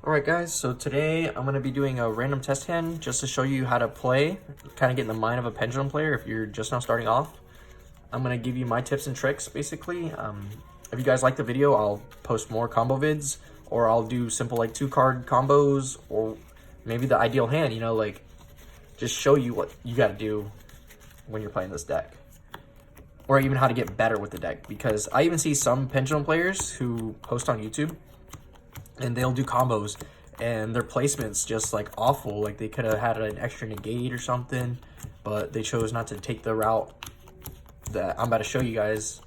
Alright guys, so today I'm going to be doing a random test hand just to show you how to play, kind of get in the mind of a Pendulum player if you're just now starting off. I'm going to give you my tips and tricks basically. If you guys like the video, I'll post more combo vids, or I'll do simple like 2-card combos, or maybe the ideal hand, you know, like just show you what you got to do when you're playing this deck. Or even how to get better with the deck, because I even see some Pendulum players who post on YouTube and they'll do combos and their placement's just like awful. Like they could have had an extra negate or something, but they chose not to take the route that I'm about to show you guys,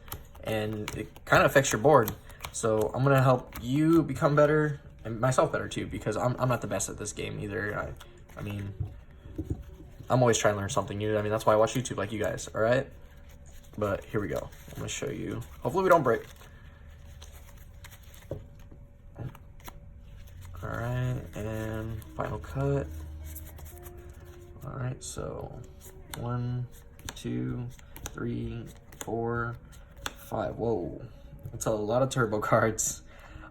and it kind of affects your board. So I'm gonna help you become better, and myself better too, because I'm not the best at this game either. I mean, I'm always trying to learn something new. I mean, that's why I watch YouTube like you guys, all right? But here we go. I'm gonna show you. Hopefully we don't break. All right, and final cut. All right, so 1, 2, 3, 4, 5. Whoa, that's a lot of turbo cards.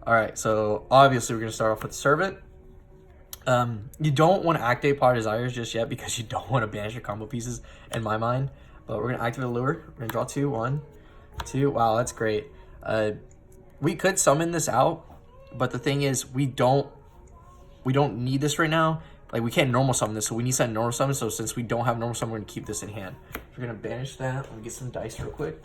All right, so obviously we're gonna start off with Servant. You don't want to activate Pot of Desires just yet because you don't want to banish your combo pieces, in my mind. But we're gonna activate a lure. We're gonna draw 2, 1, 2. Wow, that's great. We could summon this out, but the thing is, we don't need this right now. Like, we can't normal summon this, so we need to normal summon. So since we don't have normal summon, we're gonna keep this in hand. We're gonna banish that. Let me get some dice real quick.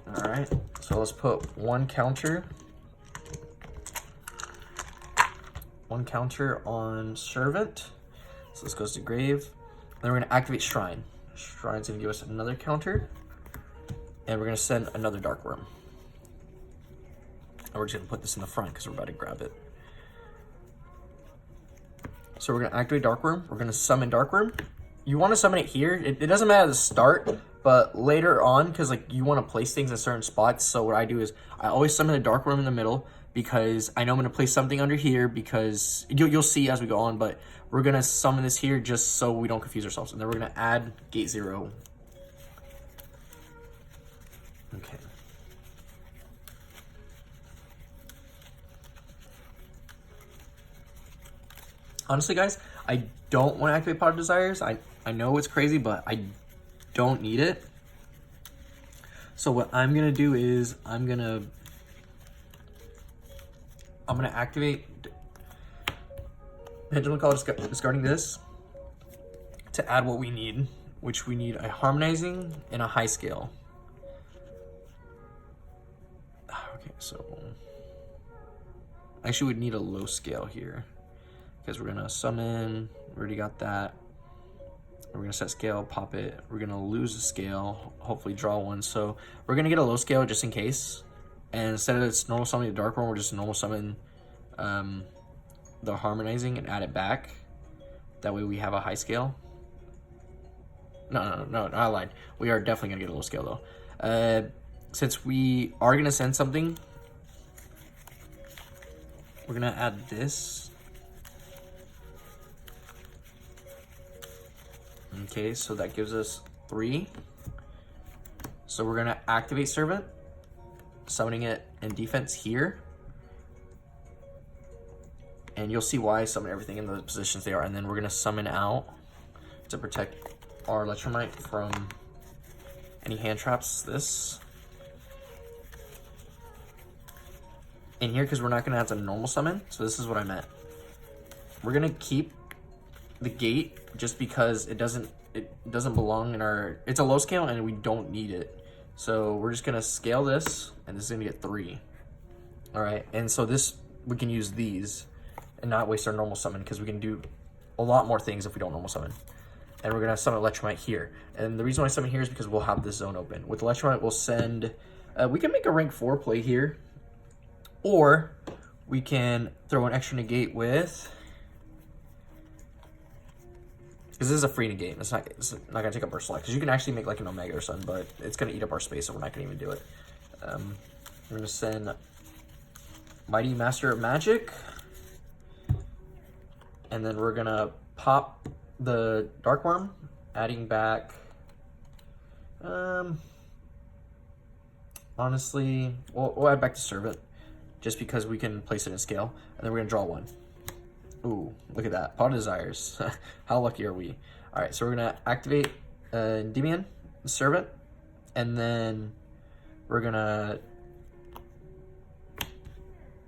All right, so let's put one counter on Servant. So this goes to grave. Then we're gonna activate Shrine. Shrine's gonna give us another counter, and we're gonna send another Dark Worm. And we're just gonna put this in the front because we're about to grab it. So we're gonna activate Dark Worm. We're gonna summon Dark Worm. You want to summon it here. It doesn't matter at the start, but later on, because like you want to place things in certain spots. So what I do is I always summon a Dark Worm in the middle, because I know I'm gonna place something under here, because you'll see as we go on. But we're gonna summon this here just so we don't confuse ourselves. And then we're gonna add Gate 0. Okay. Honestly, guys, I don't want to activate Pot of Desires. I know it's crazy, but I don't need it. So what I'm gonna do is I'm gonna activate Pendulum Call, discarding this to add what we need, which we need a Harmonizing and a High Scale. Okay, so actually we'd need a Low Scale here, because we're gonna summon, we already got that. We're gonna set scale, pop it. We're gonna lose a scale, hopefully draw one. So we're gonna get a low scale just in case. And instead of it's normal summoning the Dark Worm, we're just normal summon the Harmonizing and add it back. That way we have a high scale. No, I lied. We are definitely gonna get a low scale though. Since we are gonna send something, we're gonna add this. Okay, so that gives us 3. So we're gonna activate Servant, summoning it in defense here. And you'll see why I summon everything in the positions they are. And then we're gonna summon out to protect our Electromite from any hand traps. This in here, because we're not gonna have to normal summon. So this is what I meant. We're gonna keep the gate just because it doesn't belong in our, it's a low scale and we don't need it. So we're just gonna scale this, and this is gonna get 3. All right, and so this, we can use these and not waste our normal summon, because we can do a lot more things if we don't normal summon. And we're gonna summon Electromite here. And the reason why I summon here is because we'll have this zone open. With Electromite, we'll send, we can make a rank 4 play here, or we can throw an extra negate with, because this is a free negate. It's not gonna take up our slot, because you can actually make like an Omega or something, but it's gonna eat up our space, so we're not gonna even do it. We're gonna send Mighty Master of Magic, and then we're gonna pop the Dark Worm, adding back. Honestly, we'll add back to Servant. just because we can place it in scale. And then we're gonna draw one. Ooh, look at that, Pot of Desires. How lucky are we? All right, so we're gonna activate Endymion, the Servant, and then we're gonna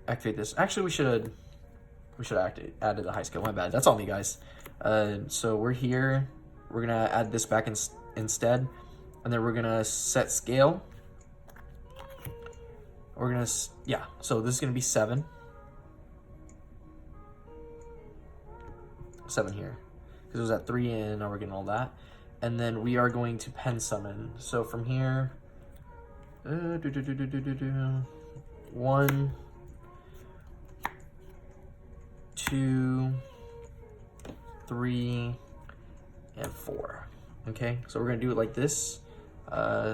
activate this. Actually, we should have added the high skill. My bad. That's all me, guys. So we're here. We're gonna add this back instead, and then we're gonna set scale. We're gonna So this is gonna be 7. 7 here, because it was at 3, and now we're getting all that. And then we are going to pen summon. So from here, 1, 2, 3, and 4. Okay, so we're gonna do it like this,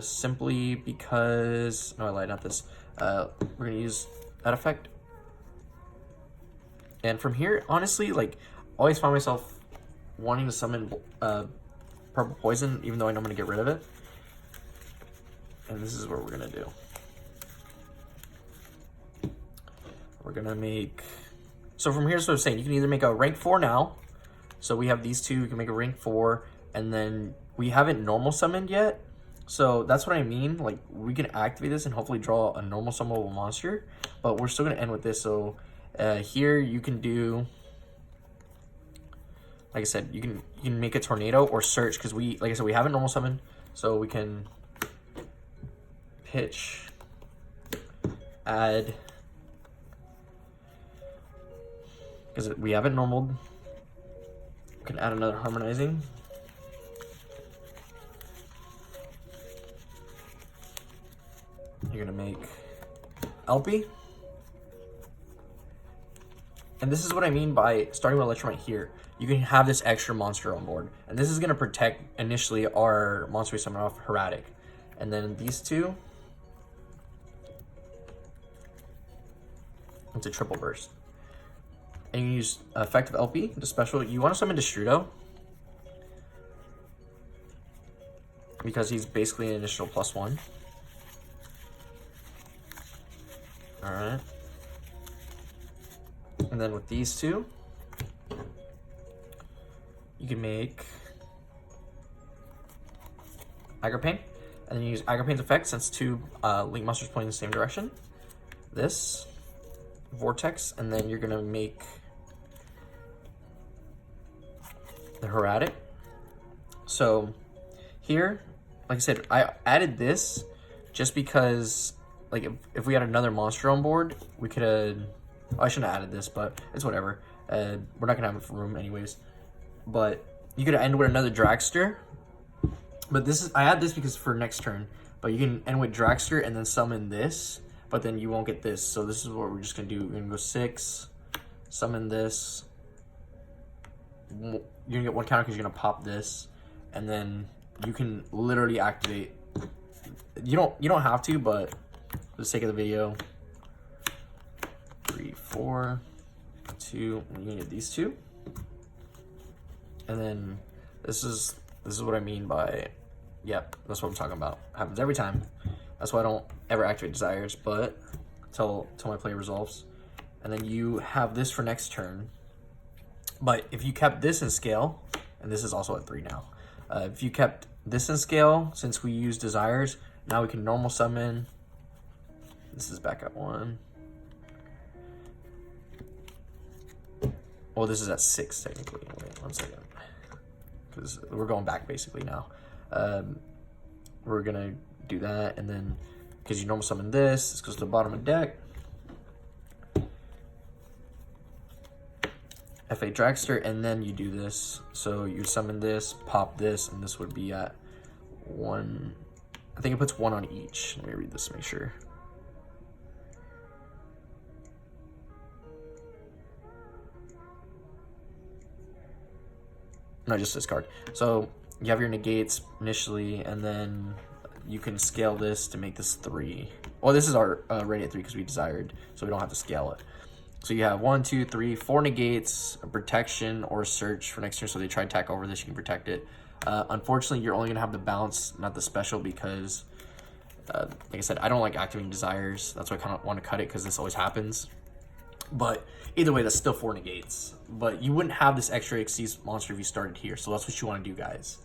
simply because, no, I lied, not this. We're gonna use that effect. And from here, honestly, like, always find myself wanting to summon purple poison, even though I know I'm gonna get rid of it. And this is what we're gonna do. We're gonna make, so from here's what I'm saying, you can either make a rank 4 now. So we have these two, you can make a rank 4, and then we haven't normal summoned yet. So that's what I mean, like, we can activate this and hopefully draw a normal summonable monster, but we're still gonna end with this. So here you can do, like I said, you can make a tornado or search, because we, like I said, we haven't normal summoned, so we can pitch, add, because we haven't normaled. We can add another harmonizing. You're gonna make LP. And this is what I mean by starting with Electromite here. You can have this extra monster on board. And this is going to protect initially our monster we summon off Heretic. And then these two, it's a triple burst. And you use effective LP, the special. You want to summon Destrudo, because he's basically an initial +1. Alright. And then with these two, you can make Agripane, and then you use Agripane's effect since 2 link monsters pointing in the same direction. This Vortex, and then you're gonna make the Heretic. So here, like I said, I added this just because, like, if we had another monster on board, we could have. I shouldn't have added this, but it's whatever. We're not gonna have room anyways. But you could end with another Dragster. But this is, I add this because for next turn. But you can end with Dragster and then summon this, but then you won't get this. So this is what we're just gonna do. We're gonna go 6, summon this. You're gonna get 1 counter because you're gonna pop this, and then you can literally activate. You don't have to, but for the sake of the video. 3, 4, 2, and you need these 2. And then this is what I mean by, yep, that's what I'm talking about. Happens every time. That's why I don't ever activate Desires, but till my play resolves. And then you have this for next turn. But if you kept this in scale, and this is also at 3 now. If you kept this in scale, since we use Desires, now we can normal summon. This is back at 1. Well, this is at 6 technically. Wait 1 second, because we're going back basically now. We're gonna do that, and then because you normal summon this goes to the bottom of the deck. F8 Dragster, and then you do this. So you summon this, pop this, and this would be at 1. I think it puts 1 on each. Let me read this to make sure. No, just this card. So you have your negates initially, and then you can scale this to make this 3. Well, this is our ready at 3 because we desired, so we don't have to scale it. So you have 1, 2, 3, 4 negates, a protection, or a search for next turn. So they try to attack over this, you can protect it. Unfortunately, you're only gonna have the bounce, not the special, because Like I said, I don't like activating desires. That's why I kind of want to cut it, because this always happens. But either way, that's still 4 negates. But you wouldn't have this extra Xyz monster if you started here. So that's what you want to do, guys.